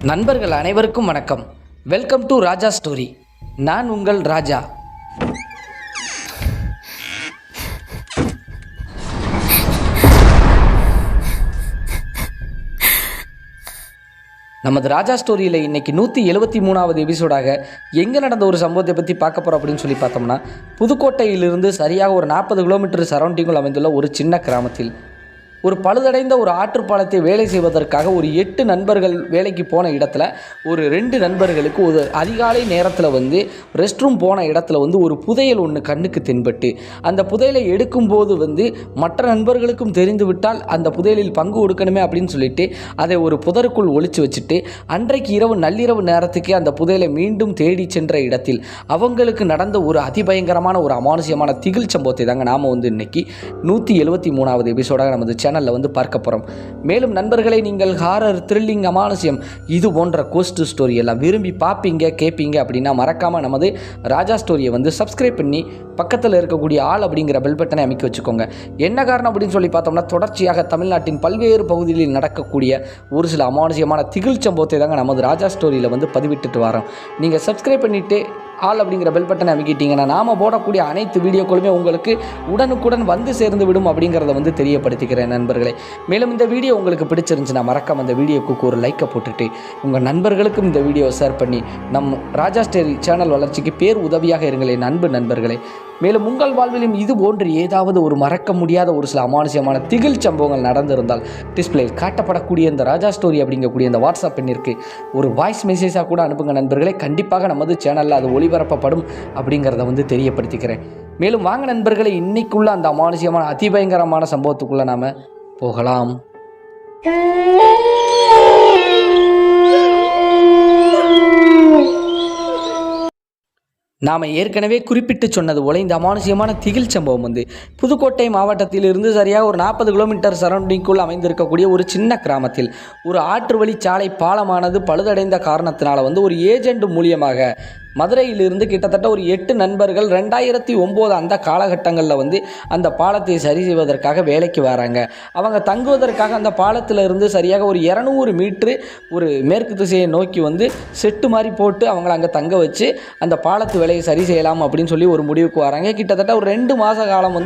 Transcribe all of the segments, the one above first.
நண்பர்கள் அனைவருக்கும் வணக்கம். Welcome to Raja story. நான் உங்கள் ராஜா. நமது ராஜா ஸ்டோரியில் இன்றைக்கி 173வது எபிசோடாக எங்கே நடந்த ஒரு சம்பவத்தை பற்றி பார்க்க போகிறோம் அப்படின்னு சொல்லி பார்த்தோம்னா, புதுக்கோட்டையிலிருந்து சரியாக ஒரு 40 கிலோமீட்டர் சரௌண்டிங்கில் அமைந்துள்ள ஒரு சின்ன கிராமத்தில் ஒரு பழுதடைந்த ஒரு ஆற்றுப்பாலத்தை வேலை செய்வதற்காக ஒரு 8 நண்பர்கள் வேலைக்கு போன இடத்துல ஒரு 2 நண்பர்களுக்கு ஒரு அதிகாலை நேரத்தில் ரெஸ்ட் ரூம் போன இடத்துல ஒரு புதையல் ஒன்று கண்ணுக்கு தென்பட்டு, அந்த புதையலை எடுக்கும்போது மற்ற நண்பர்களுக்கும் தெரிந்து விட்டால் அந்த புதையலில் பங்கு கொடுக்கணுமே அப்படின்னு சொல்லிட்டு அதை ஒரு புதருக்குள் ஒளிச்சு வச்சுட்டு அன்றைக்கு நள்ளிரவு நேரத்துக்கு அந்த புதையலை மீண்டும் தேடி சென்ற இடத்தில் அவங்களுக்கு நடந்த ஒரு அதிபயங்கரமான ஒரு அமானுஷ்யமான திகில் சம்பவத்தை தாங்க நாம் இன்னைக்கு 173வது எபிசோடாக நமது சேனலில் பார்க்க போகிறோம். மேலும் நண்பர்களை, நீங்கள் ஹாரர், த்ரில்லிங், அமானுஷ்யம் இது போன்ற கோஸ்ட் ஸ்டோரி எல்லாம் விரும்பி பார்ப்பீங்க கேட்பீங்க அப்படின்னா மறக்காமல் நமது ராஜா ஸ்டோரியை சப்ஸ்கிரைப் பண்ணி பக்கத்தில் இருக்கக்கூடிய ஆல் அப்படிங்கிற பெல் பட்டனை அமைக்க வச்சுக்கோங்க. என்ன காரணம் அப்படின்னு சொல்லி பார்த்தோம்னா, தொடர்ச்சியாக தமிழ்நாட்டின் பல்வேறு பகுதிகளில் நடக்கக்கூடிய ஒரு சில அமானுஷ்யமான திகில் சம்பவத்தை தாங்க நமது ராஜா ஸ்டோரியில் பதிவிட்டுட்டு வரோம். நீங்கள் சப்ஸ்கிரைப் பண்ணிவிட்டு ஆல் அப்படிங்கிற பெல் பட்டனை அமைக்கிட்டீங்கன்னா நாம் போடக்கூடிய அனைத்து வீடியோக்களுமே உங்களுக்கு உடனுக்குடன் சேர்ந்து விடும் அப்படிங்கிறத தெரியப்படுத்திக்கிறேன் நண்பர்களே. மேலும் இந்த வீடியோ உங்களுக்கு பிடிச்சிருந்துச்சுன்னா மறக்காம அந்த வீடியோக்கு ஒரு லைக்கை போட்டுட்டு உங்கள் நண்பர்களுக்கும் இந்த வீடியோவை ஷேர் பண்ணி நம் ராஜா ஸ்டோரி சேனல் வளர்ச்சிக்கு பேர் உதவியாக இருங்களேன் நண்பர்களே. மேலும் உங்கள் வாழ்விலும் இது போன்று ஏதாவது ஒரு மறக்க முடியாத ஒரு சில அமானுஷ்யமான திகில் சம்பவங்கள் நடந்திருந்தால் டிஸ்பிளேயில் காட்டப்படக்கூடிய இந்த ராஜா ஸ்டோரி அப்படிங்கக்கூடிய இந்த வாட்ஸ்அப் எண்ணிற்கு ஒரு வாய்ஸ் மெசேஜாக கூட அனுப்புங்க நண்பர்களே. கண்டிப்பாக நமது சேனலில் அது ஒளிபரப்பப்படும் அப்படிங்கிறத தெரியப்படுத்திக்கிறேன். மேலும் வாங்க நண்பர்களே, இன்னைக்குள்ள அந்த அமானுஷ்யமான அதிபயங்கரமான சம்பவத்துக்குள்ளே நாம் போகலாம். நாம் ஏற்கனவே குறிப்பிட்டு சொன்னது போல இந்த அமானுஷ்யமான திகில் சம்பவம் புதுக்கோட்டை மாவட்டத்திலிருந்து சரியாக ஒரு 40 கிலோமீட்டர் சரௌண்டிங்குள் அமைந்திருக்கக்கூடிய ஒரு சின்ன கிராமத்தில் ஒரு ஆற்று வழி சாலை பாலமானது பழுதடைந்த காரணத்தினால ஒரு ஏஜெண்ட் மூலியமாக மதுரையிலிருந்து கிட்டத்தட்ட ஒரு 8 நண்பர்கள் 2009 அந்த காலகட்டங்களில் அந்த பாலத்தை சரி செய்வதற்காக வேலைக்கு வராங்க. அவங்க தங்குவதற்காக அந்த பாலத்தில் இருந்து சரியாக ஒரு 200 மீட்ரு ஒரு மேற்கு திசையை நோக்கி செட்டு மாதிரி போட்டு அவங்கள அங்கே தங்க வச்சு அந்த பாலத்து வேலையை சரி செய்யலாம் அப்படின்னு சொல்லி ஒரு முடிவுக்கு வராங்க. கிட்டத்தட்ட ஒரு 2 மாத காலம்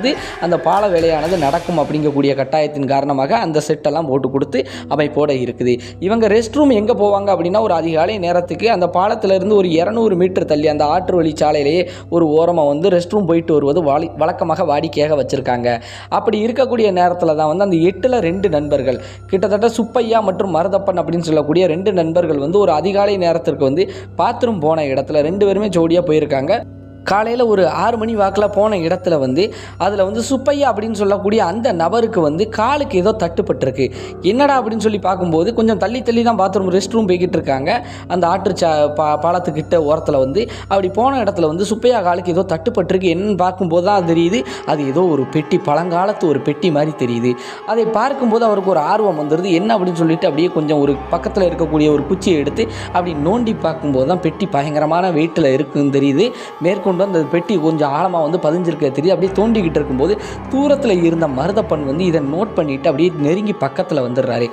அந்த பால வேலையானது நடக்கும் அப்படிங்கக்கூடிய கட்டாயத்தின் காரணமாக அந்த செட்டெல்லாம் போட்டு கொடுத்து அமைப்போடு இருக்குது. இவங்க ரெஸ்ட் ரூம் எங்கே போவாங்க அப்படின்னா, ஒரு அதிகாலை நேரத்துக்கு அந்த பாலத்திலிருந்து ஒரு 200 மீட்டர் தள்ளி அந்த ஆற்று வழி சாலையிலேயே ஒரு ஓரமாக ரெஸ்ட் ரூம் போயிட்டு வருவது வழக்கமாக வாடிக்கையாக வச்சுருக்காங்க. அப்படி இருக்கக்கூடிய நேரத்தில் தான் அந்த 8ல் 2 நண்பர்கள், கிட்டத்தட்ட சுப்பையா மற்றும் மருதப்பன் அப்படின்னு சொல்லக்கூடிய 2 நண்பர்கள் ஒரு அதிகாலை நேரத்திற்கு பாத்ரூம் போன இடத்துல 2 பேருமே ஜோடியாக போயிருக்காங்க. காலையில் ஒரு 6 மணி வாக்கில் போன இடத்துல அதில் சுப்பையா அப்படின்னு சொல்லக்கூடிய அந்த நபருக்கு காலுக்கு ஏதோ தட்டுப்பட்டிருக்கு. என்னடா அப்படின்னு சொல்லி பார்க்கும்போது கொஞ்சம் தள்ளி தான் பாத்ரூம் ரெஸ்ட் ரூம் போய்கிட்டு இருக்காங்க. அந்த ஆற்று பாலத்துக்கிட்ட ஓரத்தில் அப்படி போன இடத்துல சுப்பையா காலுக்கு ஏதோ தட்டுப்பட்டிருக்கு. என்னன்னு பார்க்கும்போது தான் தெரியுது, அது ஏதோ ஒரு பெட்டி, பழங்காலத்து ஒரு பெட்டி மாதிரி தெரியுது. அதை பார்க்கும்போது அவருக்கு ஒரு ஆர்வம் வந்துடுது. என்ன அப்படின்னு சொல்லிட்டு அப்படியே கொஞ்சம் ஒரு பக்கத்தில் இருக்கக்கூடிய ஒரு குச்சியை எடுத்து அப்படி நோண்டி பார்க்கும்போது தான் பெட்டி பயங்கரமான வெயிட்டில் இருக்குன்னு தெரியுது. மேற்கொண்டு அந்த பெட்டி கொஞ்சம் ஆழமாக பதிஞ்சிருக்க தெரியுது. அப்படியே தோண்டிக்கிட்டு இருக்கும்போது தூரத்தில் இருந்த மருதப்பன் இதை நோட் பண்ணிவிட்டு அப்படியே நெருங்கி பக்கத்தில் வந்துடுறாரு.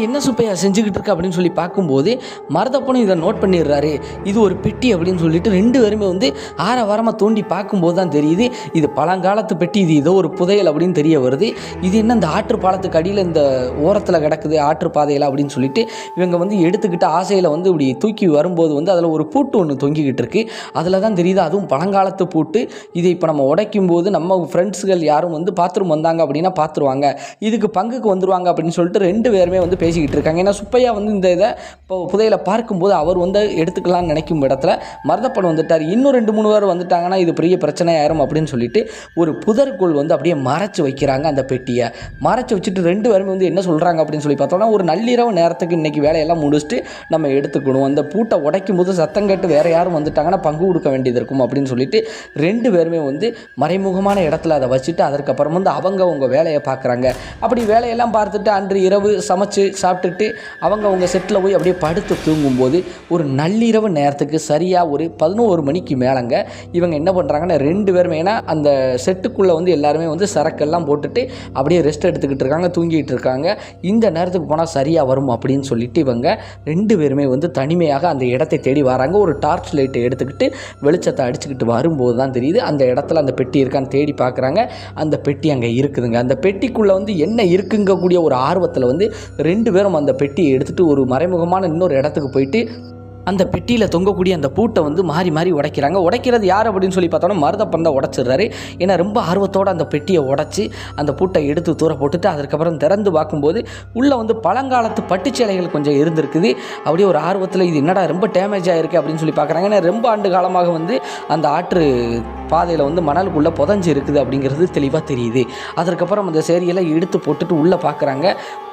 என்ன சுப்பையா செஞ்சுக்கிட்டு இருக்கு அப்படின்னு சொல்லி பார்க்கும்போது மருதப்பனும் இதை நோட் பண்ணிடுறாரு. இது ஒரு பெட்டி அப்படின்னு சொல்லிட்டு 2 பேருமே ஆரவாரமாக தோண்டி பார்க்கும்போது தான் தெரியுது, இது பழங்காலத்து பெட்டி, இது ஏதோ ஒரு புதையல் அப்படின்னு தெரிய வருது. இது என்ன இந்த ஆற்று பாலத்துக்கு அடியில் இந்த ஓரத்தில் கிடக்குது ஆற்று பாதையில் அப்படின்னு சொல்லிட்டு இவங்க எடுத்துக்கிட்டு ஆசையில் இப்படி தூக்கி வரும்போது அதில் ஒரு பூட்டு ஒன்று தொங்கிக்கிட்டு இருக்கு. அதில் தான் தெரியுது அதுவும் பழங்காலத்து பூட்டு. இதை இப்போ நம்ம உடைக்கும் போது நம்ம ஃப்ரெண்ட்ஸுகள் யாரும் பாத்ரூம் வந்தாங்க அப்படின்னா பார்த்துருவாங்க, இதுக்கு பங்குக்கு வந்துடுவாங்க அப்படின்னு சொல்லிட்டு 2 பேருமே பேசிக்கிட்டு இருக்காங்க. ஏன்னா சுப்பையா இந்த இதை புதையலை பார்க்கும்போது அவர் எடுத்துக்கலாம்னு நினைக்கும் இடத்துல மருதப்பன் வந்துட்டார். இன்னும் 2-3 பேர் வந்துட்டாங்கன்னா இது பெரிய பிரச்சனை ஆயிரும் அப்படின்னு சொல்லிட்டு ஒரு புதருக்குள் அப்படியே மறைச்சு வைக்கிறாங்க. அந்த பெட்டியை மறைச்சு வச்சுட்டு 2 பேருமே என்ன சொல்கிறாங்க அப்படின்னு சொல்லி பார்த்தோம்னா, ஒரு நள்ளிரவு நேரத்துக்கு இன்றைக்கி வேலையெல்லாம் முடிச்சுட்டு நம்ம எடுத்துக்கணும், அந்த பூட்டை உடைக்கும் போது சத்தம் கேட்டு வேறு யாரும் வந்துட்டாங்கன்னா பங்கு கொடுக்க வேண்டியது இருக்கும் அப்படின்னு சொல்லிட்டு 2 பேருமே மறைமுகமான இடத்துல அதை வச்சுட்டு அதற்கப்புறம் அவங்க வேலையை பார்க்குறாங்க. அப்படி வேலையெல்லாம் பார்த்துட்டு அன்று இரவு சமைச்சு சாப்பிட்டுட்டு அவங்க செட்டில் போய் அப்படியே படுத்து தூங்கும்போது ஒரு நள்ளிரவு நேரத்துக்கு சரியாக ஒரு 11 மணிக்கு மேலங்க இவங்க என்ன பண்ணுறாங்கன்னா 2 பேருமே, ஏன்னா அந்த செட்டுக்குள்ளே வந்து எல்லாருமே வந்து சரக்கெல்லாம் போட்டுட்டு அப்படியே ரெஸ்ட் எடுத்துக்கிட்டு இருக்காங்க, தூங்கிட்டு இருக்காங்க. இந்த நேரத்துக்கு போனால் சரியாக வரும் அப்படின்னு சொல்லிட்டு இவங்க 2 பேருமே வந்து தனிமையாக அந்த இடத்தை தேடி வராங்க. ஒரு டார்ச் லைட்டை எடுத்துக்கிட்டு வெளிச்சத்தை அடிச்சுக்கிட்டு வரும்போது தான் தெரியுது அந்த இடத்துல அந்த பெட்டி இருக்கான்னு தேடி பார்க்குறாங்க. அந்த பெட்டி அங்கே இருக்குதுங்க. அந்த பெட்டிக்குள்ளே வந்து என்ன இருக்குங்கக்கூடிய ஒரு ஆர்வத்தில் வந்து 2 பேரும் அந்த பெட்டியை எடுத்துகிட்டு ஒரு மறைமுகமான இன்னொரு இடத்துக்கு போயிட்டு அந்த பெட்டியில் தொங்கக்கூடிய அந்த பூட்டை வந்து மாறி மாறி உடைக்கிறாங்க. உடைக்கிறது யார் அப்படின்னு சொல்லி பார்த்தோன்னா மருதப்பன் தான் உடைச்சிடுறாரு. ஏன்னா ரொம்ப ஆர்வத்தோடு அந்த பெட்டியை உடச்சி அந்த பூட்டை எடுத்து தூர போட்டுட்டு அதுக்கப்புறம் திறந்து பார்க்கும்போது உள்ளே வந்து பழங்காலத்து பட்டுச்சேலைகள் கொஞ்சம் இருந்திருக்குது. அப்படியே ஒரு ஆர்வத்தில் இது என்னடா ரொம்ப டேமேஜ் ஆகிருக்கு அப்படின்னு சொல்லி பார்க்குறாங்க. ஏன்னா ரொம்ப ஆண்டு காலமாக வந்து அந்த ஆற்று பாதையில் வந்து மணலுக்குள்ளே புதஞ்சு இருக்குது அப்படிங்கிறது தெளிவாக தெரியுது. அதற்கப்புறம் அந்த சேரியெல்லாம் எடுத்து போட்டுட்டு உள்ளே பார்க்குறாங்க.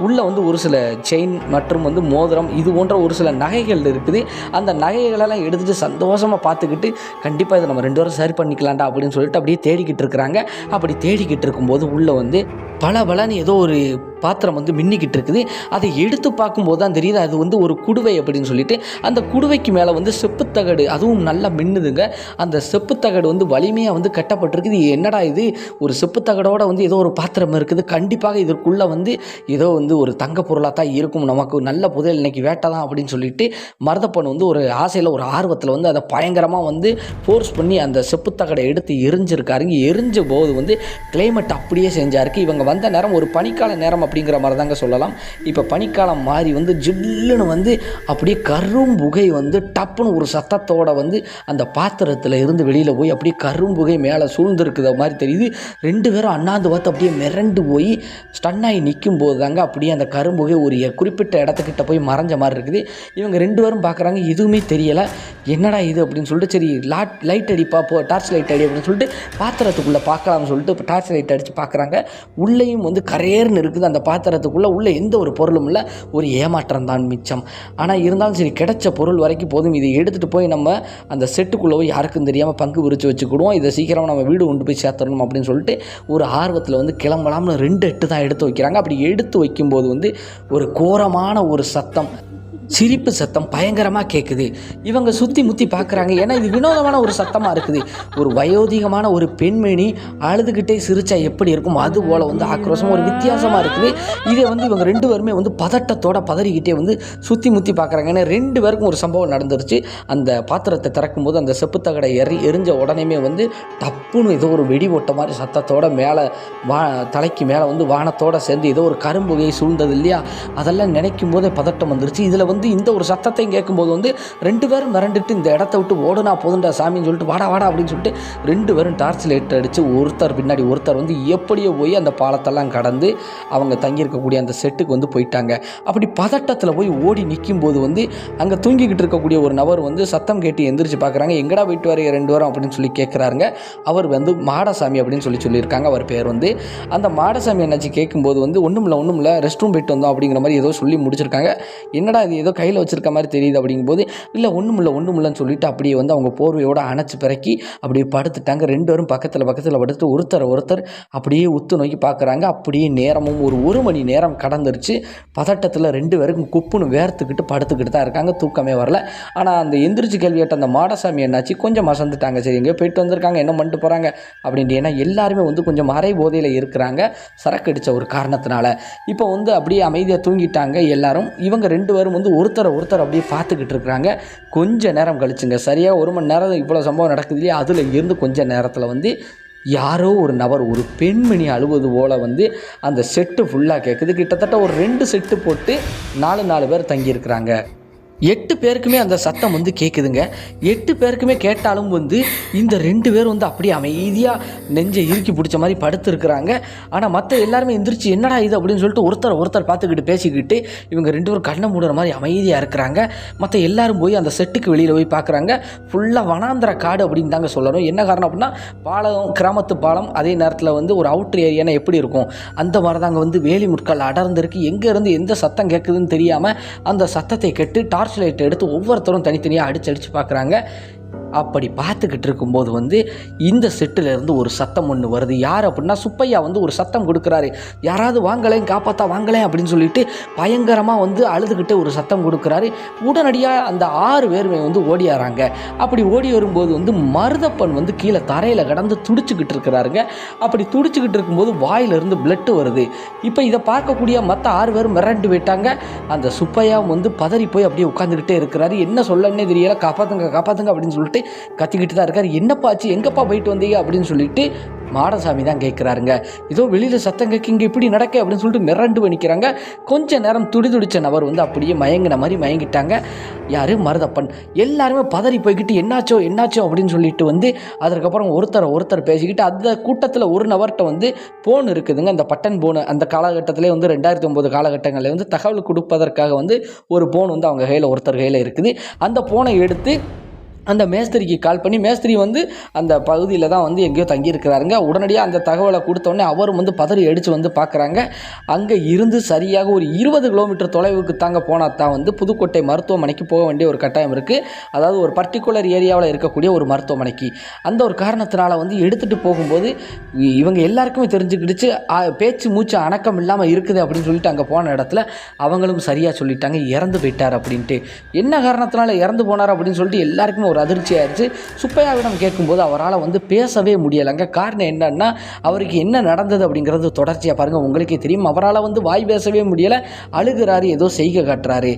உள்ளே வந்து ஒரு சில செயின் மற்றும் வந்து மோதிரம் இது போன்ற ஒரு சில நகைகள் இருக்குது. அந்த நகைகளெல்லாம் எடுத்துகிட்டு சந்தோஷமாக பார்த்துக்கிட்டு கண்டிப்பாக இதை நம்ம 2 பேரும் சரி பண்ணிக்கலாம்டா அப்படின்னு சொல்லிட்டு அப்படியே தேடிக்கிட்டு இருக்கிறாங்க. அப்படி தேடிக்கிட்டு இருக்கும்போது உள்ளே வந்து பலன்னு ஏதோ ஒரு பாத்திரம் வந்து மின்னிக்கிட்டு இருக்குது. அதை எடுத்து பார்க்கும்போது தான் தெரியுது அது வந்து ஒரு குடுவை அப்படின்னு சொல்லிட்டு. அந்த குடுவைக்கு மேலே வந்து செப்புத்தகடு அதுவும் நல்லா மின்னுதுங்க. அந்த செப்புத்தகடு வந்து வலிமையாக வந்து கட்டப்பட்டிருக்குது. என்னடா இது ஒரு செப்புத்தகடோட வந்து ஏதோ ஒரு பாத்திரம் இருக்குது, கண்டிப்பாக இதற்குள்ளே வந்து ஏதோ வந்து ஒரு தங்க பொருளாக தான் இருக்கும், நமக்கு நல்ல புதையல் இன்னைக்கு வேட்டை தான் அப்படின்னு சொல்லிட்டு மருதப்பன் வந்து ஒரு ஆசையில் ஒரு ஆர்வத்தில் வந்து அதை பயங்கரமாக வந்து ஃபோர்ஸ் பண்ணி அந்த செப்புத்தகடை எடுத்து எரிஞ்சிருக்காருங்க. எரிஞ்ச போது வந்து கிளைமேட் அப்படியே செஞ்சாருக்கு. இவங்க வந்த நேரம் ஒரு பனிக்கால நேரம் அப்படிங்கிற மாதிரி தாங்க சொல்லலாம். இப்போ பனிக்காலம் மாறி வந்து ஜில்லுன்னு வந்து அப்படியே கரும்புகை வந்து டப்புன்னு ஒரு சத்தத்தோடு வந்து அந்த பாத்திரத்தில் இருந்து வெளியில் போய் அப்படியே கரும்புகை மேலே சூழ்ந்துருக்குற மாதிரி தெரியுது. 2 பேரும் அண்ணாந்து பார்த்து அப்படியே மிரண்டு போய் ஸ்டன்னாகி நிற்கும் போது தாங்க அப்படியே அந்த கரும்புகை ஒரு குறிப்பிட்ட இடத்துக்கிட்ட போய் மறைஞ்ச மாதிரி இருக்குது. இவங்க 2 பேரும் பார்க்குறாங்க, எதுவுமே தெரியலை, என்னடா இது அப்படின்னு சொல்லிட்டு சரி லைட் அடிப்பா டார்ச் லைட் அடி அப்படின்னு சொல்லிட்டு பாத்திரத்துக்குள்ளே பார்க்கலாம்னு சொல்லிட்டு டார்ச் லைட் அடித்து பார்க்குறாங்க. உள்ளேயும் வந்து கரையேர்னு இருக்குது அந்த பாத்திரத்துக்குள்ளே. உள்ளே எந்த ஒரு பொருளும் இல்லை, ஒரு ஏமாற்றம் தான் மிச்சம். ஆனால் இருந்தாலும் சரி கிடைச்ச பொருள் வரைக்கும் போதும், இதை எடுத்துகிட்டு போய் நம்ம அந்த செட்டுக்குள்ளே போய் யாருக்கும் தெரியாமல் பங்கு விரித்து வச்சுக்கிடுவோம், இதை சீக்கிரம் நம்ம வீடு கொண்டு போய் சேர்த்துடணும் அப்படின்னு சொல்லிட்டு ஒரு ஆர்வத்தில் வந்து கிளம்பலாம்னு 2 எட்டு தான் எடுத்து வைக்கிறாங்க. அப்படி எடுத்து வைக்கும்போது வந்து ஒரு கோரமான ஒரு சத்தம், சிரிப்பு சத்தம் பயங்கரமாக கேட்குது. இவங்க சுற்றி முற்றி பார்க்குறாங்க. ஏன்னா இது வினோதமான ஒரு சத்தமாக இருக்குது. ஒரு வயோதிகமான ஒரு பெண்மணி அழுதுகிட்டே சிரிச்சா எப்படி இருக்கும் அது போல் வந்து ஆக்ரோஷமாக ஒரு வித்தியாசமாக இருக்குது. இதை வந்து இவங்க 2 பேருமே வந்து பதட்டத்தோட பதறிக்கிட்டே வந்து சுற்றி முற்றி பார்க்குறாங்க. ஏன்னா 2 பேருக்கும் ஒரு சம்பவம் நடந்துருச்சு. அந்த பாத்திரத்தை திறக்கும்போது அந்த செப்புத்தகடை எரிஞ்ச உடனேமே வந்து டப்புன்னு ஏதோ ஒரு வெடி ஓட்ட மாதிரி சத்தத்தோட மேலே தலைக்கு மேலே வந்து வானத்தோடு சேர்ந்து ஏதோ ஒரு கரும்புகையை சூழ்ந்தது இல்லையா, அதெல்லாம் நினைக்கும் போதே பதட்டம் வந்துருச்சு. இதில் வந்து இந்த ஒரு சத்தத்தையும் கேட்கும்போது வந்து 2 பேரும் மிரண்டுட்டு இந்த இடத்த விட்டு ஓடுனா போதுண்டா சாமின்னு சொல்லிட்டு வாடா அப்படின்னு சொல்லிட்டு 2 பேரும் டார்ச் லைட் அடித்து ஒருத்தர் பின்னாடி ஒருத்தர் வந்து எப்படியோ போய் அந்த பாலத்தெல்லாம் கடந்து அவங்க தங்கியிருக்கக்கூடிய அந்த செட்டுக்கு வந்து போயிட்டாங்க. அப்படி பதட்டத்தில் போய் ஓடி நிற்கும்போது வந்து அங்கே தூங்கிக்கிட்டு இருக்கக்கூடிய ஒரு நபர் வந்து சத்தம் கேட்டு எந்திரிச்சு பார்க்குறாங்க. எங்கடா போயிட்டு வர 2 பேரும் அப்படின்னு சொல்லி கேட்குறாங்க. அவர் வந்து மாடசாமி அப்படின்னு சொல்லியிருக்காங்க. அவர் பேர் வந்து அந்த மாடசாமி என்னாச்சு கேட்கும்போது வந்து ஒன்றும் இல்லை ரெஸ்ட் ரூம் போயிட்டு வந்தோம் அப்படிங்கிற மாதிரி ஏதோ சொல்லி முடிச்சிருக்காங்க. என்னடா இது ஏதோ கையில் வச்சிருக்க மாதிரி தெரியுது அப்படிங்கும்போது இல்லை ஒன்றும் இல்லைன்னு சொல்லிட்டு அப்படியே வந்து அவங்க போர்வையோடு அணைச்சி பிறக்கி அப்படியே படுத்துட்டாங்க. 2 பேரும் பக்கத்தில் படுத்துட்டு ஒருத்தர் அப்படியே உத்து நோக்கி பார்க்குறாங்க. அப்படியே நேரமும் ஒரு 1 மணி நேரம் கடந்துருச்சு. பதட்டத்தில் 2 பேருக்கும் குப்புன்னு வேர்த்துக்கிட்டு படுத்துக்கிட்டு தான் இருக்காங்க, தூக்கமே வரல. ஆனால் அந்த எந்திரிச்சு கேள்வி கேட்ட அந்த மாடசாமி என்னாச்சு கொஞ்சம் மசந்துட்டாங்க. சரி எங்கேயோ போயிட்டு வந்திருக்காங்க, என்ன பண்ணிட்டு போகிறாங்க அப்படின்ட்டு. ஏன்னா எல்லாருமே வந்து கொஞ்சம் மறை போதையில் இருக்கிறாங்க சரக்கு அடித்த ஒரு காரணத்தினால. இப்போ வந்து அப்படியே அமைதியாக தூங்கிட்டாங்க எல்லாரும். இவங்க 2 பேரும் வந்து ஒருத்தர் அப்படியே பார்த்துக்கிட்டு இருக்கிறாங்க. கொஞ்ச நேரம் கழிச்சுங்க, சரியாக 1 மணி நேரம் இவ்வளோ சம்பவம் நடக்குது இல்லையா, அதில் இருந்து கொஞ்ச நேரத்தில் வந்து யாரோ ஒரு நபர் ஒரு பெண்மணி அழுவது போல் வந்து அந்த செட்டு ஃபுல்லாக கேட்குது. கிட்டத்தட்ட ஒரு 2 செட்டு போட்டு 4 பேர் தங்கியிருக்கிறாங்க. 8 பேருக்குமே அந்த சத்தம் வந்து கேட்குதுங்க. 8 பேருக்குமே கேட்டாலும் வந்து இந்த 2 பேர் வந்து அப்படியே அமைதியாக நெஞ்சை இறுக்கி பிடிச்ச மாதிரி படுத்துருக்குறாங்க. ஆனால் மற்ற எல்லாருமே எந்திரிச்சு என்னடா இது அப்படின்னு சொல்லிட்டு ஒருத்தர் பார்த்துக்கிட்டு பேசிக்கிட்டு இவங்க 2 பேரும் கண்ணை மூடுற மாதிரி அமைதியாக இருக்கிறாங்க. மற்ற எல்லாரும் போய் அந்த செட்டுக்கு வெளியில் போய் பார்க்குறாங்க. ஃபுல்லாக வனாந்திர காடு அப்படின்னு தாங்க சொல்லணும். என்ன காரணம் அப்படின்னா பாலம், கிராமத்து பாலம், அதே நேரத்தில் வந்து ஒரு அவுட்ரு ஏரியானா எப்படி இருக்கும் அந்த மாதிரி தாங்க வந்து வேலி முட்கள் அடர்ந்துருக்கு. எங்கேருந்து எந்த சத்தம் கேட்குதுன்னு தெரியாமல் அந்த சத்தத்தை கேட்டு டார்ச் லைட் எடுத்து ஒவ்வொருத்தரும் தனித்தனியாக அடித்து பார்க்குறாங்க. அப்படி பார்த்துக்கிட்டு இருக்கும்போது வந்து இந்த செட்டிலேருந்து ஒரு சத்தம் ஒன்று வருது. யார் அப்படின்னா சுப்பையா வந்து ஒரு சத்தம் கொடுக்குறாரு. யாராவது வாங்கலேன், காப்பாற்றா வாங்கலேன் அப்படின்னு சொல்லிட்டு பயங்கரமாக வந்து அழுதுகிட்டு ஒரு சத்தம் கொடுக்குறாரு. உடனடியாக அந்த 6 பேருமே வந்து ஓடியாராங்க. அப்படி ஓடி வரும்போது வந்து மருதப்பன் வந்து கீழே தரையில் கடந்து துடிச்சுக்கிட்டு இருக்கிறாருங்க. அப்படி துடிச்சுக்கிட்டு இருக்கும்போது வாயிலிருந்து பிளட்டு வருது. இப்போ இதை பார்க்கக்கூடிய மற்ற 6 பேரும் மிரண்டு போயிட்டாங்க. அந்த சுப்பையாவும் வந்து பதறி போய் அப்படியே உட்காந்துக்கிட்டே இருக்கிறாரு. என்ன சொல்லன்னே தெரியல. காப்பாற்றுங்க காப்பாற்றுங்க அப்படின்னு சொல்லிட்டு கத்திக்கிட்டு தான் இருக்காரு. என்னப்பா ஆச்சு, எங்கப்பா போயிட்டு வந்தீங்க அப்படின்னு சொல்லிட்டு மாடசாமி தான் கேட்குறாருங்க. ஏதோ வெளியில் சத்தம் கேட்க இங்கே இப்படி நடக்க அப்படின்னு சொல்லிட்டு மிரண்டு பண்ணிக்கிறாங்க. கொஞ்ச நேரம் துடிதுடிச்ச நபர் வந்து அப்படியே மயங்கின மாதிரி மயங்கிட்டாங்க. யார்? மருதப்பன். எல்லாருமே பதறி போய்கிட்டு என்னாச்சோ என்னாச்சோ அப்படின்னு சொல்லிட்டு வந்து அதற்கப்புறம் ஒருத்தர் பேசிக்கிட்டு அந்த கூட்டத்தில் ஒரு நபர்கிட்ட வந்து ஃபோன் இருக்குதுங்க. அந்த பட்டன் ஃபோனு அந்த காலகட்டத்திலே வந்து 2009 காலகட்டங்களில் வந்து தகவல் கொடுப்பதற்காக வந்து ஒரு ஃபோன் வந்து அவங்க கையில் ஒருத்தர் கையில் இருக்குது. அந்த ஃபோனை எடுத்து அந்த மேஸ்திரிக்கு கால் பண்ணி, மேஸ்திரி வந்து அந்த பகுதியில் தான் வந்து எங்கேயோ தங்கியிருக்கிறாருங்க. உடனடியாக அந்த தகவலை கொடுத்தோடனே அவரும் வந்து பதறி அடித்து வந்து பார்க்குறாங்க. அங்கே இருந்து சரியாக ஒரு 20 கிலோமீட்டர் தொலைவுக்கு தாங்க போனால் தான் வந்து புதுக்கோட்டை மருத்துவமனைக்கு போக வேண்டிய ஒரு கட்டாயம் இருக்குது. அதாவது ஒரு பர்டிகுலர் ஏரியாவில் இருக்கக்கூடிய ஒரு மருத்துவமனைக்கு. அந்த ஒரு காரணத்தினால வந்து எடுத்துகிட்டு போகும்போது இவங்க எல்லாருக்குமே தெரிஞ்சுக்கிடுச்சு பேச்சு மூச்சு அடக்கம் இல்லாமல் இருக்குது அப்படின்னு சொல்லிட்டு அங்கே போன இடத்துல அவங்களும் சரியாக சொல்லிட்டாங்க இறந்து போயிட்டார் அப்படின்ட்டு. என்ன காரணத்தினால இறந்து போனார் அப்படின்னு சொல்லிட்டு எல்லாருக்குமே ஒரு அதிர்ச்சி ஆயிடுச்சு. சுப்பையாவிடம் கேட்கும்போது அவரால் வந்து பேசவே முடியலைங்க. காரணம் என்னன்னா அவருக்கு என்ன நடந்தது அப்படிங்கிறது தொடர்ச்சியாக பாருங்கள், உங்களுக்கே தெரியும். அவரால் வந்து வாய் பேசவே முடியலை, அழுகிறாரு, ஏதோ செய்கை காட்டுறாரு.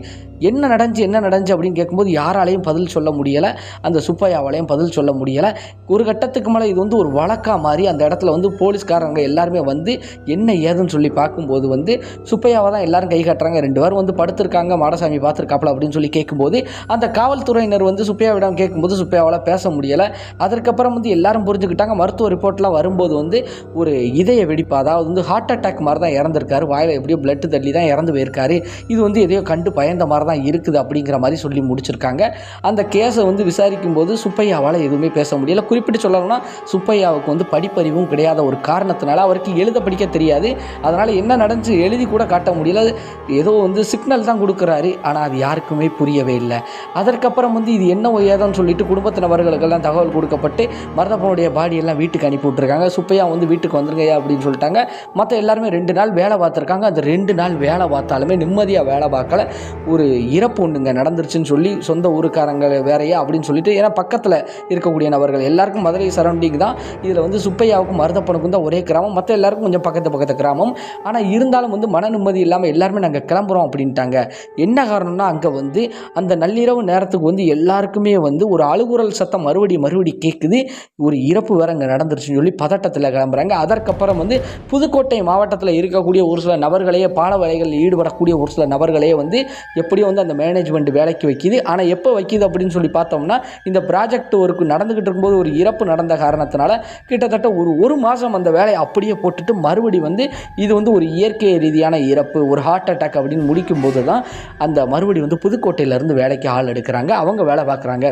என்ன நடந்துச்சு அப்படின்னு கேட்கும்போது யாராலையும் பதில் சொல்ல முடியலை, அந்த சுப்பையாவாலையும் பதில் சொல்ல முடியலை. ஒரு கட்டத்துக்கு மேலே இது வந்து ஒரு வழக்காக மாறி அந்த இடத்துல வந்து போலீஸ்காரங்க எல்லாருமே வந்து என்ன ஏதுன்னு சொல்லி பார்க்கும்போது வந்து சுப்பையாவை தான் எல்லாரும் கை காட்டுறாங்க. 2 பேரும் வந்து படுத்திருக்காங்க, மாடசாமி பார்த்துருக்காப்புல அப்படின்னு சொல்லி கேட்கும்போது அந்த காவல்துறையினர் வந்து சுப்பையாவிடம் கேட்கும்போது சுப்பையாவால் பேச முடியலை. அதற்கப்புறம் வந்து எல்லாரும் புரிஞ்சுக்கிட்டாங்க. மருத்துவ ரிப்போர்ட்லாம் வரும்போது வந்து ஒரு இதய வெடிப்பு, அதாவது வந்து ஹார்ட் அட்டாக் மாதிரி தான் இறந்துருக்காரு. வாயில் எப்படியோ பிளட்டு தள்ளி தான் இறந்து போயிருக்காரு. இது வந்து எதையோ கண்டு பயந்த மாதிரி தான் இருக்குது அப்படிங்கிற மாதிரி சொல்லி முடிச்சிருக்காங்க. அந்த கேஸை வந்து விசாரிக்கும் போது சுப்பையாவால் எதுவுமே பேச முடியல. குறிப்பிட்டு சொல்லணும்னா சுப்பையாவுக்கு வந்து படிப்பறிவும் கிடையாத ஒரு காரணத்தினால அவருக்கு எழுத படிக்க தெரியாது. அதனால் என்ன நடந்துச்சு எழுதி கூட காட்ட முடியல. ஏதோ வந்து சிக்னல் தான் கொடுக்குறாரு, ஆனால் அது யாருக்குமே புரியவே இல்லை. அதற்கப்புறம் வந்து இது என்ன ஏதோன்னு சொல்லிட்டு குடும்பத்தினவர்களுக்கெல்லாம் தகவல் கொடுக்கப்பட்டு மருதப்பனுடைய பாடியெல்லாம் வீட்டுக்கு அனுப்பி விட்டுருக்காங்க. சுப்பையா வந்து வீட்டுக்கு வந்துருங்க அப்படின்னு சொல்லிட்டாங்க. மற்ற எல்லாருமே 2 நாள் வேலை பார்த்துருக்காங்க. அந்த 2 நாள் வேலை பார்த்தாலுமே நிம்மதியாக வேலை பார்க்கல. ஒரு இறப்பு ஒன்றுங்க நடந்துருச்சுன்னு சொல்லி சொந்த ஊருக்காரங்க வேறையா அப்படின்னு சொல்லிட்டு, ஏன்னா பக்கத்தில் இருக்கக்கூடிய நபர்கள் எல்லாருக்கும் மதுரை சரௌண்டிங் தான். இதில் வந்து சுப்பையாவுக்கும் மருதப்பனுக்கும் தான் ஒரே கிராமம், மற்ற எல்லாருக்கும் கொஞ்சம் பக்கத்து கிராமம். ஆனால் இருந்தாலும் வந்து மன நிம்மதி இல்லாமல் எல்லாருமே நாங்கள் கிளம்புறோம் அப்படின்ட்டாங்க. என்ன காரணம்னா அங்கே வந்து அந்த நள்ளிரவு நேரத்துக்கு வந்து எல்லாருக்குமே வந்து ஒரு அழுகுரல் சத்தம் மறுபடி கேட்குது. ஒரு இறப்பு வேற அங்கே நடந்துருச்சுன்னு சொல்லி பதட்டத்தில் கிளம்புறாங்க. அதற்கப்புறம் வந்து புதுக்கோட்டை மாவட்டத்தில் இருக்கக்கூடிய ஒரு சில நபர்களையே, பால வேலைகளில் ஈடுபடக்கூடிய ஒரு சில நபர்களையே வந்து எப்படியும் வந்து அந்த மேனேஜ்மெண்ட் வேலைக்கு வைக்கிது. ஆனால் எப்போ வைக்கிது அப்படின்னு சொல்லி பார்த்தோம்னா இந்த ப்ராஜெக்ட் ஒர்க்கு நடந்துக்கிட்டு இருக்கும்போது ஒரு இறப்பு நடந்த காரணத்தினால கிட்டத்தட்ட ஒரு மாதம் அந்த வேலையை அப்படியே போட்டுட்டு மறுபடி வந்து இது வந்து ஒரு இயற்கை ரீதியான இறப்பு, ஒரு ஹார்ட் அட்டாக் அப்படின்னு முடிக்கும்போது தான் அந்த மறுபடி வந்து புதுக்கோட்டையிலேருந்து வேலைக்கு ஆள் எடுக்கிறாங்க. அவங்க வேலை பார்க்குறாங்க.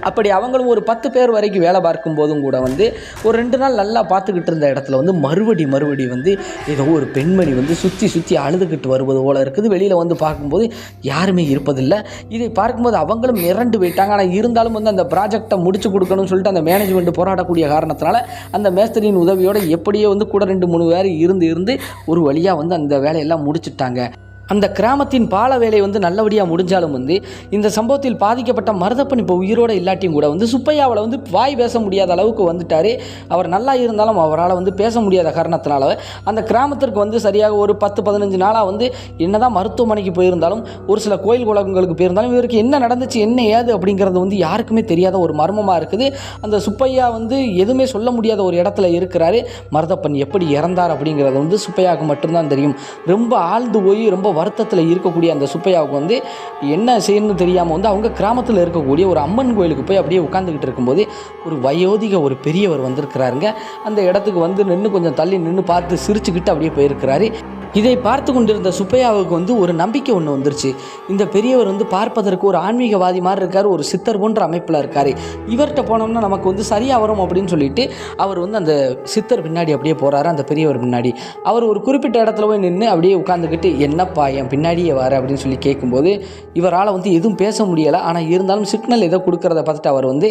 அப்படி அவங்களும் ஒரு 10 பேர் வரைக்கும் வேலை பார்க்கும் போதும் கூட வந்து ஒரு 2 நாள் நல்லா பார்த்துக்கிட்டு இருந்த இடத்துல வந்து மறுபடி வந்து ஏதோ ஒரு பெண்மணி வந்து சுற்றி அழுதுகிட்டு வருவது போல இருக்குது. வெளியில் வந்து பார்க்கும்போது யாருமே இருப்பதில்லை. இதை பார்க்கும்போது அவங்களும் மிரண்டு போயிட்டாங்க. ஆனால் இருந்தாலும் வந்து அந்த ப்ராஜெக்டை முடிச்சு கொடுக்கணும்னு சொல்லிட்டு அந்த மேனேஜ்மெண்ட் போராடக்கூடிய காரணத்தினால அந்த மேஸ்திரியின் உதவியோடு எப்படியோ வந்து கூட 2-3 பேர் இருந்து ஒரு வழியாக வந்து அந்த வேலையெல்லாம் முடிச்சுட்டாங்க. அந்த கிராமத்தின் பால வேலை வந்து நல்லபடியாக முடிஞ்சாலும் வந்து இந்த சம்பவத்தில் பாதிக்கப்பட்ட மருதப்பன் இப்போ உயிரோடு இல்லாட்டியும் கூட வந்து சுப்பையாவில் வந்து வாய் பேச முடியாத அளவுக்கு வந்துட்டார். அவர் நல்லா இருந்தாலும் அவரால் வந்து பேச முடியாத காரணத்தினால அந்த கிராமத்திற்கு வந்து சரியாக ஒரு 10-15 நாளாக வந்து என்னதான் மருத்துவமனைக்கு போயிருந்தாலும் ஒரு சில கோயில் குளங்களுக்கு போயிருந்தாலும் இவருக்கு என்ன நடந்துச்சு என்ன ஏது அப்படிங்கிறது வந்து யாருக்குமே தெரியாத ஒரு மர்மமாக இருக்குது. அந்த சுப்பையா வந்து எதுவுமே சொல்ல முடியாத ஒரு இடத்துல இருக்கிறாரு. மருதப்பன் எப்படி இறந்தார் அப்படிங்கிறது வந்து சுப்பையாவுக்கு மட்டும்தான் தெரியும். ரொம்ப ஆழ்ந்து போய் ரொம்ப வருத்தத்தில் இருக்கக்கூடிய அந்த சுப்பையாவுக்கு வந்து என்ன செய்யணும்னு தெரியாமல் வந்து அவங்க கிராமத்தில் இருக்கக்கூடிய ஒரு அம்மன் கோயிலுக்கு போய் அப்படியே உட்காந்துக்கிட்டு இருக்கும்போது ஒரு வயோதிக ஒரு பெரியவர் வந்திருக்கிறாருங்க. அந்த இடத்துக்கு வந்து நின்று கொஞ்சம் தள்ளி நின்று பார்த்து சிரிச்சுக்கிட்டு அப்படியே போயிருக்கிறாரு. இதை பார்த்து கொண்டிருந்த சுப்பையாவுக்கு வந்து ஒரு நம்பிக்கை ஒன்று வந்துருச்சு. இந்த பெரியவர் வந்து பார்ப்பதற்கு ஒரு ஆன்மீகவாதி மாதிரி இருக்கார், ஒரு சித்தர் போன்ற அமைப்பில் இருக்கார், இவர்கிட்ட போனோம்னா நமக்கு வந்து சரியாக வரும் அப்படின்னு சொல்லிட்டு அவர் வந்து அந்த சித்தர் பின்னாடி அப்படியே போகிறாரு. அந்த பெரியவர் பின்னாடி அவர் ஒரு குறிப்பிட்ட இடத்துல போய் நின்று அப்படியே உட்காந்துக்கிட்டு, என்னப்பா என் பின்னாடியே வர அப்படின்னு சொல்லி கேட்கும்போது இவரால் வந்து எதுவும் பேச முடியலை. ஆனால் இருந்தாலும் சிக்னல் ஏதோ கொடுக்குறத பார்த்துட்டு அவர் வந்து,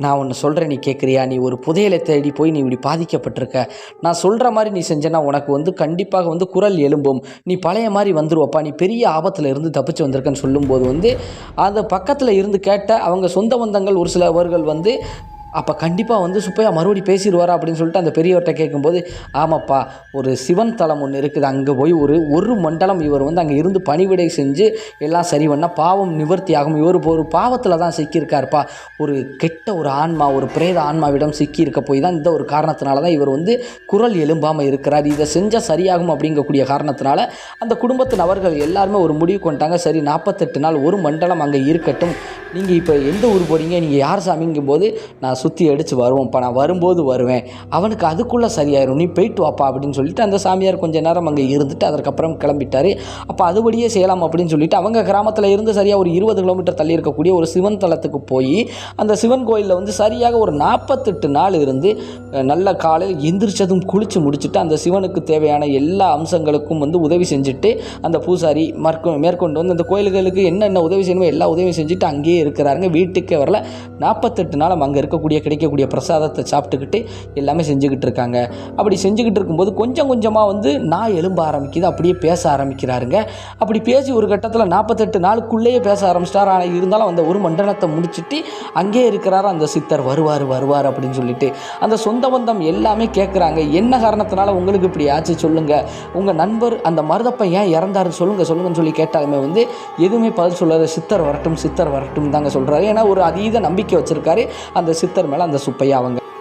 நான் ஒன்று சொல்கிறேன், நீ கேட்குறியா? நீ ஒரு புதையலை தேடி போய் நீ இப்படி பாதிக்கப்பட்டிருக்க, நான் சொல்கிற மாதிரி நீ செஞ்சேன்னா உனக்கு வந்து கண்டிப்பாக வந்து குரல் எழும்பும், நீ பழைய மாதிரி வந்துருவப்பா, நீ பெரிய ஆபத்தில் இருந்து தப்பிச்சு வந்திருக்கன்னு சொல்லும்போது வந்து அந்த பக்கத்தில் இருந்து கேட்ட அவங்க சொந்த பந்தங்கள் ஒரு சிலவர்கள் வந்து, அப்போ கண்டிப்பாக வந்து சுப்பையா மறுபடி பேசிடுவாரா அப்படின்னு சொல்லிட்டு அந்த பெரியவர்கிட்ட கேட்கும்போது, ஆமாப்பா ஒரு சிவன் தலம் ஒன்று இருக்குது, அங்கே போய் ஒரு மண்டலம் இவர் வந்து அங்கே இருந்து பணிவிடை செஞ்சு எல்லாம் சரி பண்ணால் பாவம் நிவர்த்தி ஆகும், இவர் ஒரு பாவத்தில் தான் சிக்கியிருக்காருப்பா, ஒரு கெட்ட ஒரு ஆன்மா, ஒரு பிரேத ஆன்மாவிடம் சிக்கியிருக்க போய் தான் இந்த ஒரு காரணத்தினால தான் இவர் வந்து குரல் எழும்பாமல் இருக்கிறார், இதை செஞ்சால் சரியாகும் அப்படிங்கக்கூடிய காரணத்தினால அந்த குடும்பத்தின் அவர்கள் எல்லாருமே ஒரு முடிவு கொண்டாங்க. சரி 48 நாள் ஒரு மண்டலம் அங்கே இருக்கட்டும், நீங்கள் இப்போ எந்த ஊர் போகிறீங்க, நீங்கள் யார் சாமிங்கும் போது, நான் சுற்றி அடித்து வருவோம்ப்பா, நான் வரும்போது வருவேன், அவனுக்கு அதுக்குள்ளே சரியாயிரும், நீ போயிட்டு வாப்பா அப்படின்னு சொல்லிட்டு அந்த சாமியார் கொஞ்ச நேரம் அங்கே இருந்துட்டு அதற்கப்புறம் கிளம்பிட்டார். அப்போ அதுபடியே செய்யலாம் அப்படின்னு சொல்லிட்டு அவங்க கிராமத்தில் இருந்து சரியாக ஒரு 20 கிலோமீட்டர் தள்ளி இருக்கக்கூடிய ஒரு சிவன் தலத்துக்கு போய் அந்த சிவன் கோயிலில் வந்து சரியாக ஒரு 48 நாள் இருந்து நல்ல காலையில் எந்திரிச்சதும் குளித்து முடிச்சுட்டு அந்த சிவனுக்கு தேவையான எல்லா அம்சங்களுக்கும் வந்து உதவி செஞ்சுட்டு அந்த பூசாரி மேற்கொண்டு வந்து அந்த கோயில்களுக்கு என்னென்ன உதவி செய்யணுமோ எல்லா உதவியும் செஞ்சுட்டு அங்கேயே இருக்கிறாருங்க. வீட்டுக்கே வரல. 48 நாள் அங்கே கிடைக்கக்கூடிய பிரசாதத்தை சாப்பிட்டுக்கிட்டு எல்லாமே செஞ்சுக்கிட்டு இருக்காங்க. அப்படி செஞ்சுக்கிட்டு இருக்கும்போது கொஞ்சம் கொஞ்சமாக வந்து நான் எழும்ப ஆரம்பிக்குது, அப்படியே பேச ஆரம்பிக்கிறாருங்க. அப்படி பேசி ஒரு கட்டத்தில் 48 நாளுக்குள்ளேயே பேச ஆரம்பிச்சிட்டார். ஆனால் இருந்தாலும் அந்த ஒரு மண்டலத்தை முடிச்சுட்டு அங்கே இருக்கிறார் அந்த சித்தர், வருவார் அப்படின்னு சொல்லிட்டு அந்த சொந்த பந்தம் எல்லாமே கேட்குறாங்க, என்ன காரணத்தினால உங்களுக்கு இப்படி ஆச்சு சொல்லுங்கள், உங்கள் நண்பர் அந்த மருதப்பன் ஏன் இறந்தாரு சொல்லுங்கன்னு சொல்லி கேட்டாலுமே வந்து எதுவுமே பதில் சொல்லாத, சித்தர் வரட்டும் தாங்க சொல்கிறாரு. ஏன்னா ஒரு அதீத நம்பிக்கை வச்சுருக்காரு அந்த சித்தர் மேலே அந்த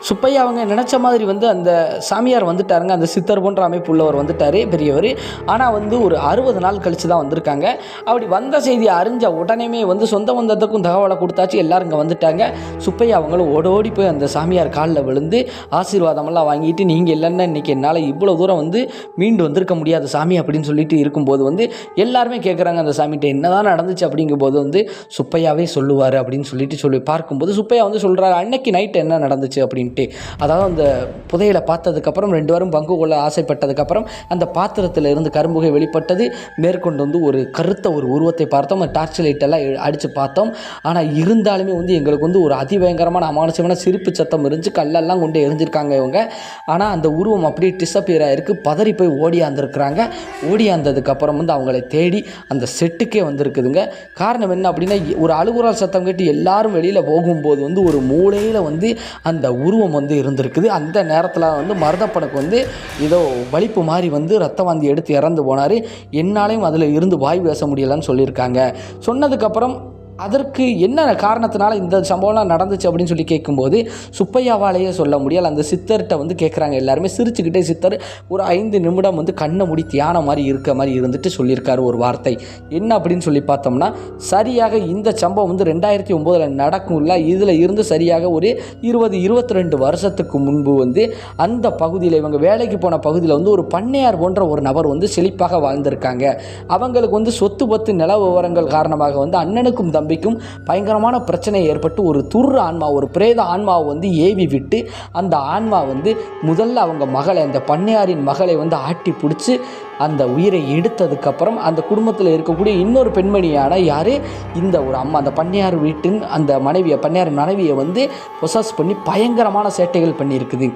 சுப்பையா அவங்க நினச்ச மாதிரி வந்து அந்த சாமியார் வந்துட்டாருங்க. அந்த சித்தர் போன்ற அமைப்பு உள்ளவர் வந்துட்டார் பெரியவர். ஆனால் வந்து ஒரு 60 நாள் கழித்து தான் வந்திருக்காங்க. அப்படி வந்த செய்தியை அறிஞ்ச உடனேமே வந்து சொந்த பந்தத்துக்கும் தகவலை கொடுத்தாச்சு, எல்லோரும் இங்கே வந்துட்டாங்க. சுப்பையா அவங்களும் ஓடோடி போய் அந்த சாமியார் காலில் விழுந்து ஆசீர்வாதமெல்லாம் வாங்கிட்டு, நீங்கள் இல்லைன்னா இன்றைக்கி என்னால் இவ்வளோ தூரம் வந்து மீண்டு வந்திருக்க முடியாது சாமி அப்படின்னு சொல்லிட்டு இருக்கும்போது வந்து எல்லாருமே கேட்குறாங்க அந்த சாமிகிட்ட என்ன தான் நடந்துச்சு அப்படிங்கும்போது வந்து சுப்பையாவே சொல்லுவார் அப்படின்னு சொல்லி பார்க்கும்போது சுப்பையா வந்து சொல்கிறாரு, அன்னைக்கு நைட்டு என்ன நடந்துச்சு அப்படின்ட்டு. அதாவது அந்த புதையலை பார்த்ததுக்கப்புறம் 2 பேரும் பங்கு கொள்ள ஆசைப்பட்டதுக்கப்புறம் அந்த பாத்திரத்தில் இருந்து கரும்புகை வெளிப்பட்டது. மேற்கொண்டு வந்து ஒரு கருத்த ஒரு உருவத்தை பார்த்தோம், டார்ச் லைட்டெல்லாம் அடித்து பார்த்தோம். ஆனால் இருந்தாலுமே வந்து எங்களுக்கு வந்து ஒரு அதிபயங்கரமான அமானுஷமான சிரிப்பு சத்தம் இருந்துச்சு, கல்லெல்லாம் கொண்டு எரிஞ்சிருக்காங்க இவங்க. ஆனால் அந்த உருவம் அப்படியே டிஸப்பியர் ஆகிருக்கு, பதறி போய் ஓடியாந்துருக்குறாங்க. ஓடியாந்ததுக்கப்புறம் வந்து அவங்களை தேடி அந்த செட்டுக்கே வந்திருக்குதுங்க. காரணம் என்ன அப்படின்னா, ஒரு அழுகுரல் சத்தம் கேட்டு எல்லாரும் வெளியில் போகும்போது வந்து ஒரு மூலையில் வந்து அந்த உருவம் வந்து இருந்திருக்குது. அந்த நேரத்தில் வந்து மருதப்பனுக்கு வந்து ஏதோ வலிப்பு மாதிரி வந்து ரத்த வாந்தி எடுத்து இறந்து போனார். என்னாலையும் அதில் இருந்து வாய் பேச முடியலைன்னு சொல்லியிருக்காங்க. சொன்னதுக்கப்புறம் அதற்கு என்ன காரணத்தினால இந்த சம்பவம்லாம் நடந்துச்சு அப்படின்னு சொல்லி கேட்கும்போது சுப்பையாவாலேயே சொல்ல முடியல. அந்த சித்தர்கிட்ட வந்து கேட்குறாங்க எல்லாருமே சிரிச்சுக்கிட்டே. சித்தர் ஒரு 5 நிமிடம் வந்து கண்ணை மூடி தியானம் மாதிரி இருக்க மாதிரி இருந்துட்டு சொல்லியிருக்காரு ஒரு வார்த்தை. என்ன அப்படின்னு சொல்லி பார்த்தோம்னா, சரியாக இந்த சம்பவம் வந்து 2009 நடக்கும்ல, இதில் இருந்து சரியாக ஒரு 20-22 வருஷத்துக்கு முன்பு வந்து அந்த பகுதியில் இவங்க வேலைக்கு போன பகுதியில் வந்து ஒரு பண்ணையார் போன்ற ஒரு நபர் வந்து செழிப்பாக வாழ்ந்திருக்காங்க. அவங்களுக்கு வந்து சொத்து பத்து நில விவரங்கள் காரணமாக வந்து அண்ணனுக்கும் தம்பிக்கும் பயங்கரமான பிரச்சனை ஏற்பட்டு ஒரு ஆன்மா, ஒரு பிரேத ஆன்மாவை வந்து ஏவி விட்டு அந்த ஆன்மா வந்து முதல்ல அவங்க மகளை, அந்த பண்ணையாரின் மகளை வந்து ஆட்டி பிடிச்சி அந்த உயிரை எடுத்ததுக்கப்புறம் அந்த குடும்பத்தில் இருக்கக்கூடிய இன்னொரு பெண்மணியான யார், இந்த ஒரு அம்மா, அந்த பண்ணையார் வீட்டின் அந்த பண்ணையாரின் மனைவியை வந்து பொசஸ் பண்ணி பயங்கரமான சேட்டைகள் பண்ணியிருக்குது.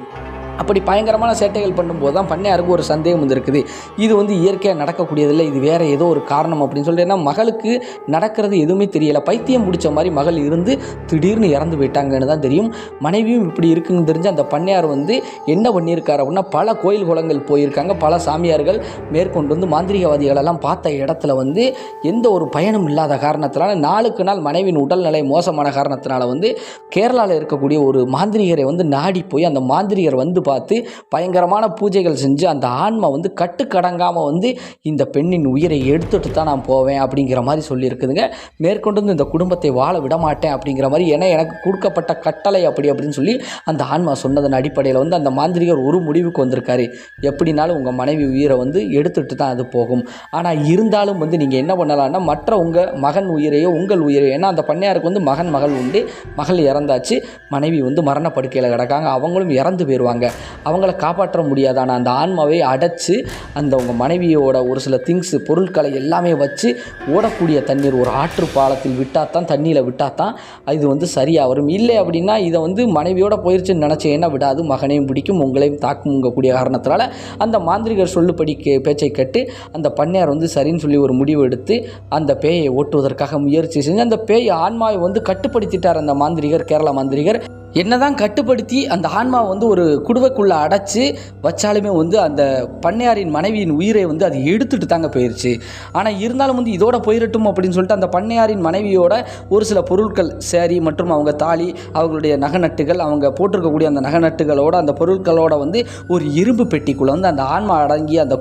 அப்படி பயங்கரமான சேட்டைகள் பண்ணும்போது தான் பண்ணையாருக்கு ஒரு சந்தேகம் வந்திருக்குது, இது வந்து இயற்கையாக நடக்கக்கூடியதில்லை, இது வேறு ஏதோ ஒரு காரணம் அப்படின்னு சொல்லிட்டு. ஏன்னா மகளுக்கு நடக்கிறது எதுவுமே தெரியலை, பைத்தியம் பிடிச்ச மாதிரி மகள் இருந்து திடீர்னு இறந்து போயிட்டாங்கன்னு தான் தெரியும். மனைவியும் இப்படி இருக்குன்னு தெரிஞ்சு அந்த பண்ணையார் வந்து என்ன பண்ணியிருக்காரு அப்படின்னா, பல கோயில் குளங்கள் போயிருக்காங்க, பல சாமியார்கள் மேற்கொண்டு வந்து மாந்திரிகவாதிகளெல்லாம் பார்த்த இடத்துல வந்து எந்த ஒரு பயனும் இல்லாத காரணத்தினால நாளுக்கு நாள் மனைவியின் உடல்நிலை மோசமான காரணத்தினால வந்து கேரளாவில் இருக்கக்கூடிய ஒரு மாந்திரிகரை வந்து நாடி போய் அந்த மாந்திரிகர் வந்து பார்த்து பயங்கரமான பூஜைகள் செஞ்சு அந்த ஆன்மா வந்து கட்டுக்கடங்காமல் வந்து இந்த பெண்ணின் உயிரை எடுத்துட்டு தான் நான் போவேன் அப்படிங்கிற மாதிரி சொல்லியிருக்குதுங்க. மேற்கொண்டு வந்து இந்த குடும்பத்தை வாழ விட மாட்டேன் அப்படிங்கிற மாதிரி, ஏன்னா எனக்கு கொடுக்கப்பட்ட கட்டளை அப்படின்னு சொல்லி அந்த ஆன்மா சொன்னதன் அடிப்படையில் வந்து அந்த மாந்திரிகர் ஒரு முடிவுக்கு வந்திருக்காரு. எப்படினாலும் உங்கள் மனைவி உயிரை வந்து எடுத்துட்டு தான் அது போகும். ஆனால் இருந்தாலும் வந்து நீங்கள் என்ன பண்ணலாம்னா, மற்ற உங்கள் மகன் உயிரையோ உங்கள் உயிரையோ, ஏன்னா அந்த பண்ணையாருக்கு வந்து மகள் உண்டு, மகள் இறந்தாச்சு, மனைவி வந்து மரணப்படுக்கையில் கிடக்காங்க, அவங்களும் இறந்து போயிடுவாங்க. அவங்கள காப்பாற்ற முடியாதான அந்த ஆன்மாவை அடைச்சி அந்த உங்கள் மனைவியோட ஒரு சில திங்ஸு பொருட்களை எல்லாமே வச்சு ஓடக்கூடிய தண்ணீர் ஒரு ஆற்று பாலத்தில் விட்டால் தான், தண்ணியில் விட்டால் தான் இது வந்து சரியாக வரும். இல்லை அப்படின்னா இதை வந்து மனைவியோட போயிடுச்சுன்னு நினச்சேன்னா விடாது, மகனையும் பிடிக்கும் உங்களையும் தாக்குங்கக்கூடிய காரணத்தினால அந்த மாந்திரிகர் சொல்லுபடி பேச்சை கேட்டு அந்த பண்ணையார் வந்து சரின்னு சொல்லி ஒரு முடிவு எடுத்து அந்த பேயை ஓட்டுவதற்காக முயற்சி செஞ்சு அந்த பேய் ஆன்மாவை வந்து கட்டுப்படுத்திட்டார் அந்த மாந்திரிகர், கேரளா மாந்திரிகர். என்னதான் கட்டுப்படுத்தி அந்த ஆன்மாவை வந்து ஒரு குடுவைக்குள்ளே அடைச்சி வச்சாலுமே வந்து அந்த பண்ணையாரின் மனைவியின் உயிரை வந்து அது எடுத்துட்டு தாங்க போயிடுச்சு. ஆனால் இருந்தாலும் வந்து இதோட போயிடட்டும் அப்படின்னு சொல்லிட்டு அந்த பண்ணையாரின் மனைவியோட ஒரு சில பொருட்கள், சேரி மற்றும் அவங்க தாலி, அவங்களுடைய நகநட்டுகள், அவங்க போட்டிருக்கக்கூடிய அந்த நகநட்டுகளோட அந்த பொருட்களோட வந்து ஒரு இரும்பு பெட்டிக்குள்ளே வந்து அந்த ஆன்மா அடங்கி அந்த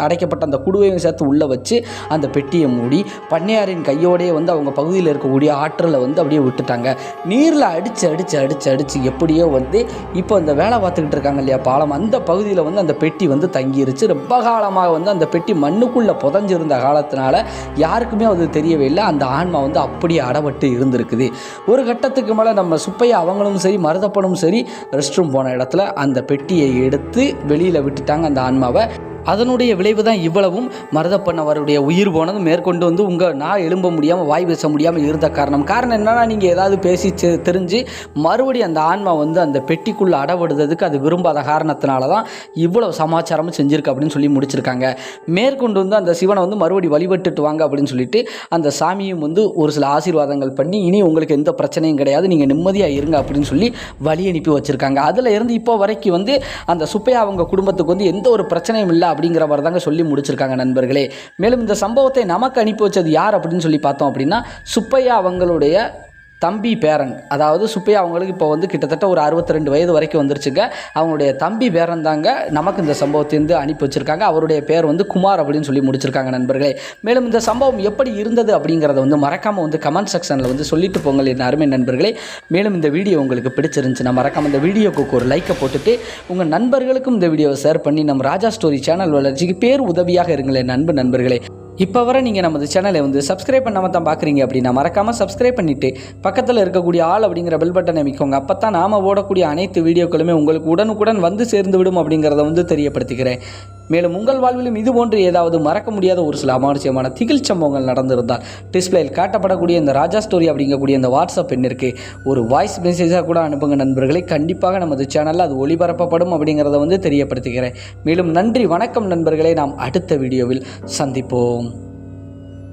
அடைக்கப்பட்ட அந்த குடுவையும் சேர்த்து உள்ளே வச்சு அந்த பெட்டியை மூடி பண்ணையாரின் கையோடையே வந்து அவங்க பகுதியில் இருக்கக்கூடிய ஆற்றில் வந்து அப்படியே விட்டுட்டாங்க. நீரில் அடித்து எப்படியோ வந்து இப்போ அந்த வேலை பார்த்துக்கிட்டு இருக்காங்க இல்லையா பாலம், அந்த பகுதியில் வந்து அந்த பெட்டி வந்து தங்கிருச்சு. ரொம்ப காலமாக வந்து அந்த பெட்டி மண்ணுக்குள்ளே புதஞ்சிருந்த காலத்தினால யாருக்குமே அது தெரியவே இல்லை. அந்த ஆன்மா வந்து அப்படியே அடப்பட்டு இருந்திருக்குது. ஒரு கட்டத்துக்கு மேலே நம்ம சுப்பையா அவங்களும் சரி, மருதப்பனும் சரி, ரெஸ்ட் ரூம் போன இடத்துல அந்த பெட்டியை எடுத்து வெளியில் விட்டுட்டாங்க அந்த ஆன்மாவை. அதனுடைய விளைவு தான் இவ்வளவும். மருதப்பன் அவருடைய உயிர் போனது. மேற்கொண்டு வந்து நான் எழும்ப முடியாமல் வாய் பேச முடியாமல் இருந்த காரணம் என்னென்னா, நீங்கள் ஏதாவது பேசி தெரிஞ்சு மறுபடியும் அந்த ஆன்மா வந்து அந்த பெட்டிக்குள்ளே அடவிடுறதுக்கு அது விரும்பாத காரணத்தினால தான் இவ்வளோ சமாச்சாரமும் செஞ்சுருக்கு அப்படின்னு சொல்லி முடிச்சிருக்காங்க. மேற்கொண்டு வந்து அந்த சிவனை வந்து மறுபடி வழிபட்டுட்டு வாங்க அப்படின்னு சொல்லிட்டு அந்த சாமியும் வந்து ஒரு சில ஆசீர்வாதங்கள் பண்ணி, இனி உங்களுக்கு எந்த பிரச்சனையும் கிடையாது, நீங்கள் நிம்மதியாக இருங்க அப்படின்னு சொல்லி வழி அனுப்பி வச்சுருக்காங்க. அதில் இருந்து இப்போ வரைக்கும் வந்து அந்த சுப்பையா அவங்க குடும்பத்துக்கு வந்து எந்த ஒரு பிரச்சனையும் இல்லை அப்படிங்கிற மாதிரி தாங்க சொல்லி முடிச்சிருக்காங்க நண்பர்களே. மேலும் இந்த சம்பவத்தை நமக்கு அனுப்பி வச்சது யார் அப்படின்னு சொல்லி பார்த்தோம் அப்படின்னா, சுப்பையா அவங்களுடைய தம்பி பேரன். அதாவது சுப்பையா அவங்களுக்கு இப்போ வந்து கிட்டத்தட்ட ஒரு 62 வயது வரைக்கும் வந்துருச்சுங்க. அவங்களுடைய தம்பி பேரன் தாங்க நமக்கு இந்த சம்பவத்தை வந்து அனுப்பி வச்சுருக்காங்க. அவருடைய பேர் வந்து குமார் அப்படின்னு சொல்லி முடிச்சிருக்காங்க நண்பர்களே. மேலும் இந்த சம்பவம் எப்படி இருந்தது அப்படிங்கிறத வந்து மறக்காமல் வந்து கமெண்ட் செக்ஷனில் வந்து சொல்லிட்டு போங்கள் என் அருமை நண்பர்களே. மேலும் இந்த வீடியோ உங்களுக்கு பிடிச்சிருந்துச்சுன்னா மறக்காமல் இந்த வீடியோக்கு ஒரு லைக்கை போட்டுட்டு உங்கள் நண்பர்களுக்கும் இந்த வீடியோவை ஷேர் பண்ணி நம்ம ராஜா ஸ்டோரி சேனல் வளர்ச்சிக்கு பேர் உதவியாக இருங்களேன் நண்பர்களே. இப்போ வரை நீங்கள் நமது சேனலை வந்து சப்ஸ்கிரைப் பண்ணாமல் தான் பார்க்குறீங்க அப்படின்னா மறக்காமல் சப்ஸ்கிரைப் பண்ணிவிட்டு பக்கத்தில் இருக்கக்கூடிய ஆல் அப்படிங்கிற பெல் பட்டனை அமைக்கோங்க. அப்போ தான் நாம் ஓடக்கூடிய அனைத்து வீடியோக்களுமே உங்களுக்கு உடனுக்குடன் வந்து சேர்ந்து விடும் அப்படிங்கிறத வந்து தெரியப்படுத்திக்கிறேன். மேலும் உங்கள் வாழ்விலும் இது போன்று ஏதாவது மறக்க முடியாத ஒரு சில அமானுஷ்யமான திகில் சம்பவங்கள் நடந்திருந்தால் டிஸ்பிளேயில் காட்டப்படக்கூடிய இந்த ராஜா ஸ்டோரி அப்படிங்கக்கூடிய இந்த வாட்ஸ்அப் எண்ணிற்கு ஒரு வாய்ஸ் மெசேஜாக கூட அனுப்புங்க நண்பர்களே. கண்டிப்பாக நமது சேனலில் அது ஒளிபரப்பப்படும் அப்படிங்கிறத வந்து தெரியப்படுத்திக்கிறேன். மேலும் நன்றி, வணக்கம் நண்பர்களே. நாம் அடுத்த வீடியோவில் சந்திப்போம்.